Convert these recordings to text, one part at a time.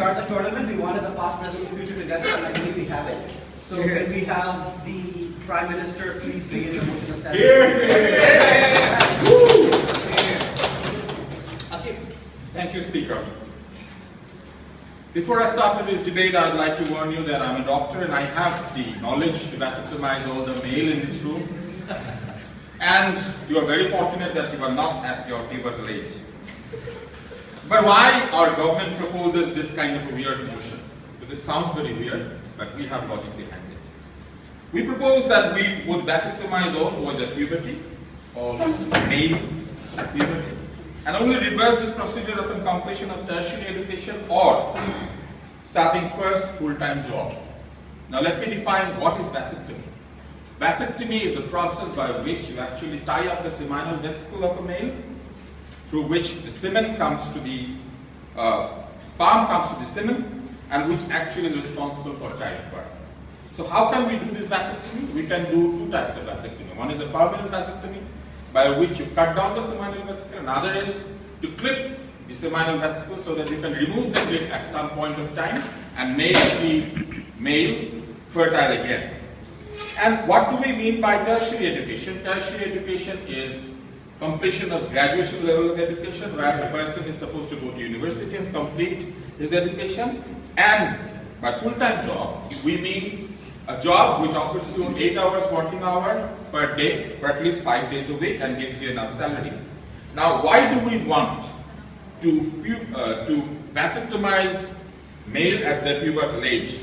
start the tournament, we wanted the past, present, and future together, and I believe we have it. So can we have the Prime Minister please begin the motion of silence? Okay. Thank you, Speaker. Before I start today's debate, I'd like to warn you that I'm a doctor and I have the knowledge to vasectomize all the male in this room. And you are very fortunate that you are not at your pivotal age. But why our government proposes this kind of a weird motion? Because this sounds very weird, but we have logic behind it. We propose that we would vasectomize all who was at puberty, all male at puberty, and only reverse this procedure upon completion of tertiary education or starting first full-time job. Now let me define what is vasectomy. Vasectomy is a process by which you actually tie up the seminal vesicle of a male, through which the semen comes to the, sperm comes to the semen, and which actually is responsible for childbirth. So how can we do this vasectomy? We can do two types of vasectomy. One is a permanent vasectomy, by which you cut down the seminal vesicle. Another is to clip the seminal vesicle so that you can remove the clip at some point of time and make the male fertile again. And what do we mean by tertiary education? Tertiary education is completion of graduation level of education, where the person is supposed to go to university and complete his education. And by full-time job, we mean a job which offers you 8 hours working hour per day for at least 5 days a week and gives you enough salary. Now, why do we want to vasectomize male at the pubertal age?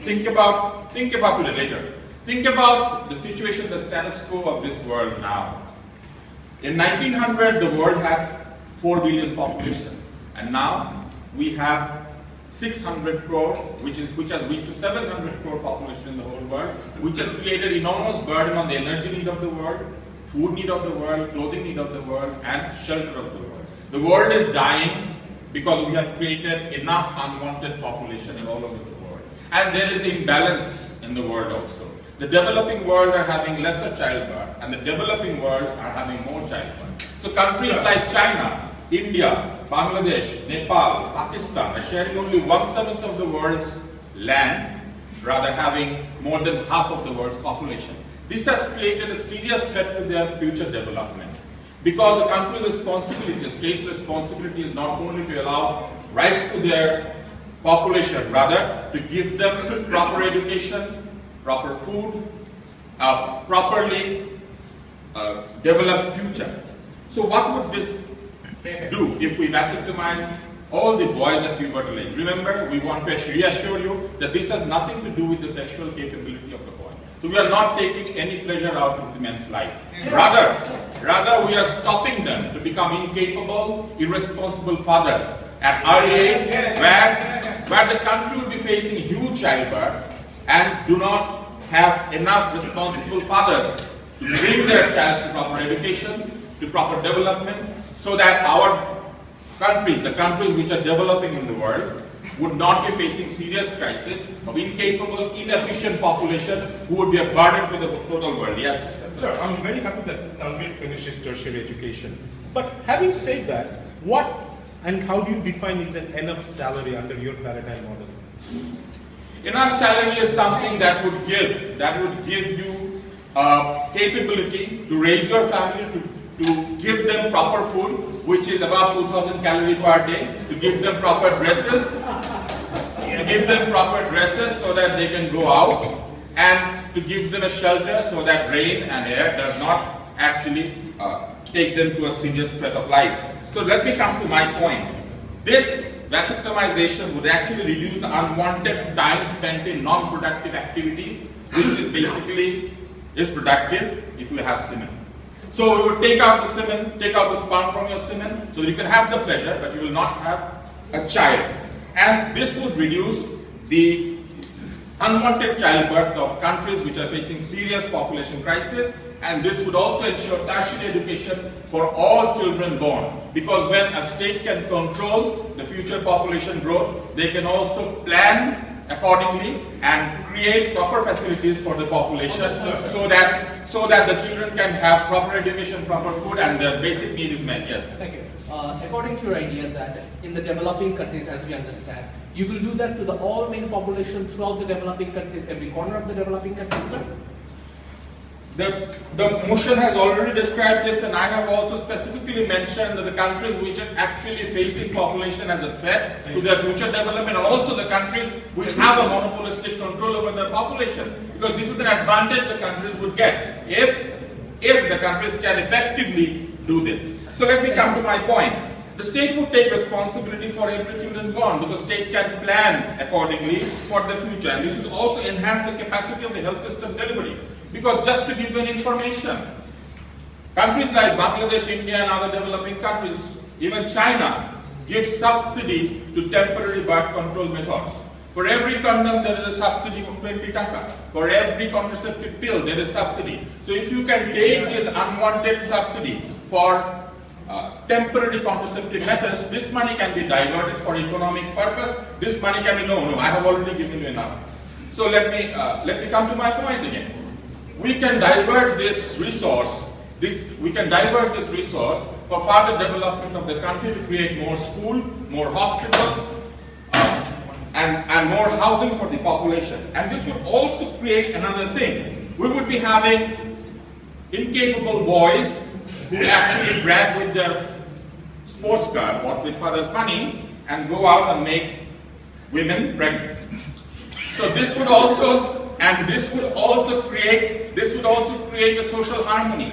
Think about it later. Think about the situation, the status quo of this world now. In 1900, the world had 4 billion population, and now we have 600 crore, which has reached to 700 crore population in the whole world, which has created enormous burden on the energy need of the world, food need of the world, clothing need of the world, and shelter of the world. The world is dying because we have created enough unwanted population all over the world. And there is imbalance in the world also. The developing world are having lesser childbirth, and the developing world are having more childbirth. So countries like China, India, Bangladesh, Nepal, Pakistan are sharing only 1/7 of the world's land, rather having more than half of the world's population. This has created a serious threat to their future development. Because the country's responsibility, the state's responsibility is not only to allow rise to their population, rather to give them proper education, proper food, properly developed future. So what would this do if we vasectomize all the boys at pubertal age? Remember, we want to reassure you that this has nothing to do with the sexual capability of the boy. So we are not taking any pleasure out of the man's life. Rather we are stopping them to become incapable, irresponsible fathers at early age, where the country will be facing huge childbirth and do not have enough responsible fathers to bring their child to proper education, to proper development, so that our countries, the countries which are developing in the world, would not be facing serious crisis of incapable, inefficient population who would be a burden for the total world. Yes? Sir, I'm very happy that Tanvir finishes tertiary education. But having said that, what and how do you define is an enough salary under your paradigm model? Enough salary is something that would give you capability to raise your family, to give them proper food, which is about 2,000 calories per day, to give them proper dresses, so that they can go out, and to give them a shelter so that rain and air does not actually take them to a serious threat of life. So let me come to my point. This vasectomization would actually reduce the unwanted time spent in non-productive activities, which is basically productive if you have semen. So we would take out the semen, take out the sperm from your semen, so you can have the pleasure, but you will not have a child. And this would reduce the unwanted childbirth of countries which are facing serious population crisis, and this would also ensure tertiary education for all children born. Because when a state can control the future population growth, they can also plan accordingly and create proper facilities for the population so that the children can have proper education, proper food, and their basic need is met. Yes. Thank you. according to your idea that in the developing countries, as we understand, you will do that to the all male population throughout the developing countries, every corner of the developing countries, sir? The motion has already described this, and I have also specifically mentioned that the countries which are actually facing population as a threat to their future development are also the countries which have a monopolistic control over their population. Because this is an advantage the countries would get if the countries can effectively do this. So let me come to my point. The state would take responsibility for every children born because state can plan accordingly for the future. And this will also enhance the capacity of the health system delivery. Because just to give you an information, countries like Bangladesh, India and other developing countries, even China, give subsidies to temporary birth control methods. For every condom there is a subsidy of 20 taka. For every contraceptive pill there is subsidy. So if you can take this unwanted subsidy for temporary contraceptive methods, this money can be diverted for economic purpose. This money can be, no, I have already given you enough. So let me come to my point again. We can divert this resource for further development of the country to create more schools, more hospitals, and more housing for the population. And this would also create another thing. We would be having incapable boys who actually brag with their sports car, bought with father's money, and go out and make women pregnant. So this would also create a social harmony,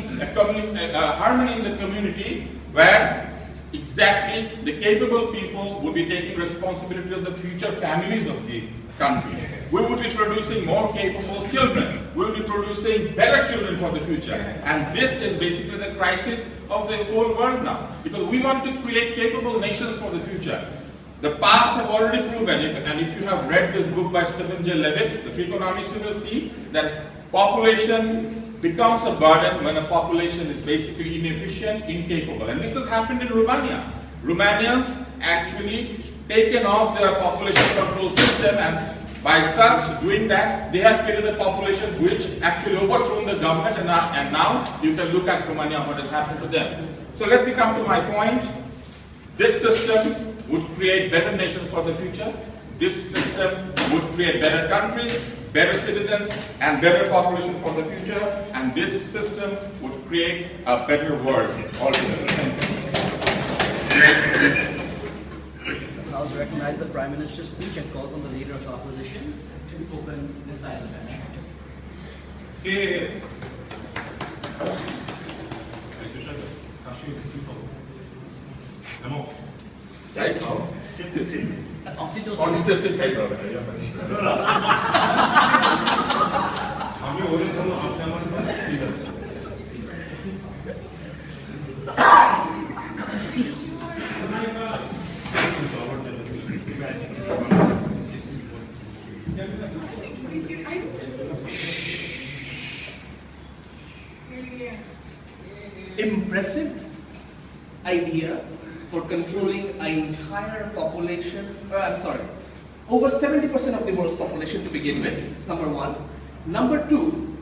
harmony in the community where exactly the capable people would be taking responsibility of the future families of the country. We would be producing more capable children. We would be producing better children for the future. And this is basically the crisis of the whole world now. Because we want to create capable nations for the future. The past have already proven, and if you have read this book by Stephen J. Levitt, The Free Economics, you will see that population becomes a burden when a population is basically inefficient, incapable. And this has happened in Romania. Romanians actually taken off their population control system, and by such doing that, they have created a population which actually overthrown the government, and now you can look at Romania, what has happened to them. So let me come to my point. This system would create better nations for the future. This system would create better countries, better citizens, and better population for the future. And this system would create a better world altogether. The House recognizes the Prime Minister's speech and calls on the Leader of the Opposition to open this side of the bench. Impressive idea for controlling an entire population, over 70% of the world's population to begin with. It's number one. Number two,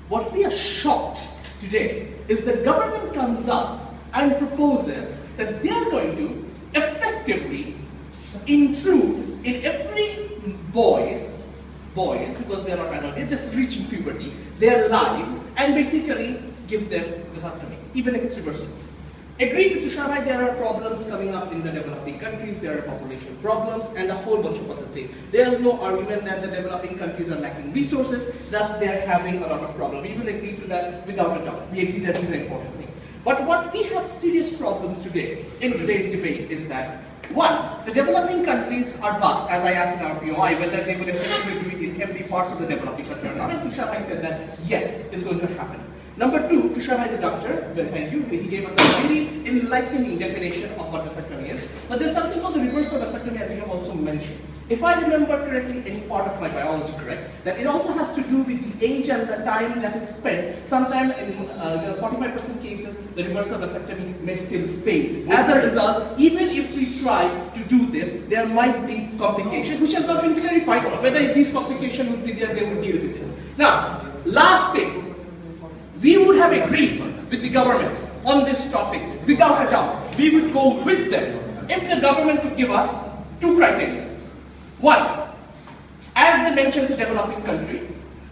what we are shocked today is the government comes up and proposes that they are going to effectively intrude in every boys, because they are not adult, they're just reaching puberty, their lives, and basically give them vasectomy, even if it's reversible. Agreed with Tushabhai, there are problems coming up in the developing countries, there are population problems, and a whole bunch of other things. There's no argument that the developing countries are lacking resources, thus they're having a lot of problems. We will agree to that without a doubt. We agree that is an important thing. But what we have serious problems today, in today's debate, is that one, the developing countries are vast, as I asked in our POI, whether they would effectively do it in every part of the developing country or not, and Tushabhai said that yes, it's going to happen. Number two, Tushabhai is a doctor, well, thank you. He gave us a very enlightening definition of what vasectomy is. But there's something called the reverse of vasectomy, as you have also mentioned. If I remember correctly, any part of my biology correct, that it also has to do with the age and the time that is spent. Sometime in 45% cases, the reverse of vasectomy may still fail. As a result, even if we try to do this, there might be complications, which has not been clarified. Whether these complications would be there, they would deal with it. Now, last thing. We would have agreed with the government on this topic without a doubt, we would go with them if the government could give us two criteria. One, as they mentioned, it's a developing country,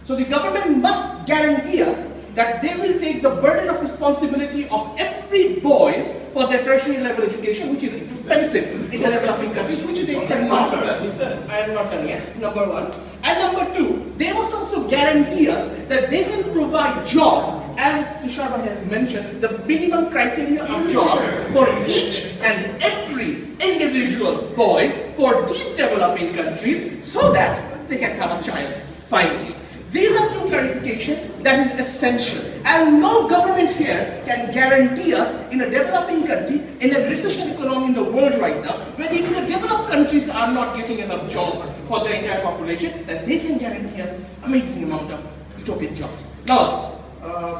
so the government must guarantee us that they will take the burden of responsibility of every boys for their tertiary level education, which is expensive in the developing countries, which they cannot. I am not done yet, number one. And number two, they must also guarantee us that they can provide jobs, as Tushar has mentioned, the minimum criteria of job for each and every individual boys for these developing countries, so that they can have a child finally. These are two clarifications that is essential, and no government here can guarantee us in a developing country, in a recession economy in the world right now, where even the developed countries are not getting enough jobs for the entire population, that they can guarantee us amazing amount of utopian jobs. Now,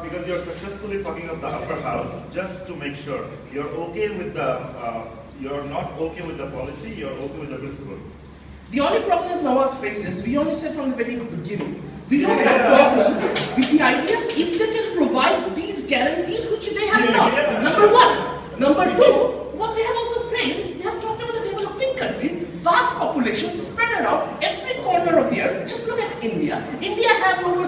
because you're successfully fucking up the upper house, just to make sure you're okay with the, you're not okay with the policy, you're okay with the principle. The only problem that Nawaz faces, we only said from the very beginning, we don't have a problem with the idea if they can provide these guarantees which they have not. Number one. Number two, what they have also failed, they have talked about the developing country, vast population spread around every corner of the earth. Just look at India. India has over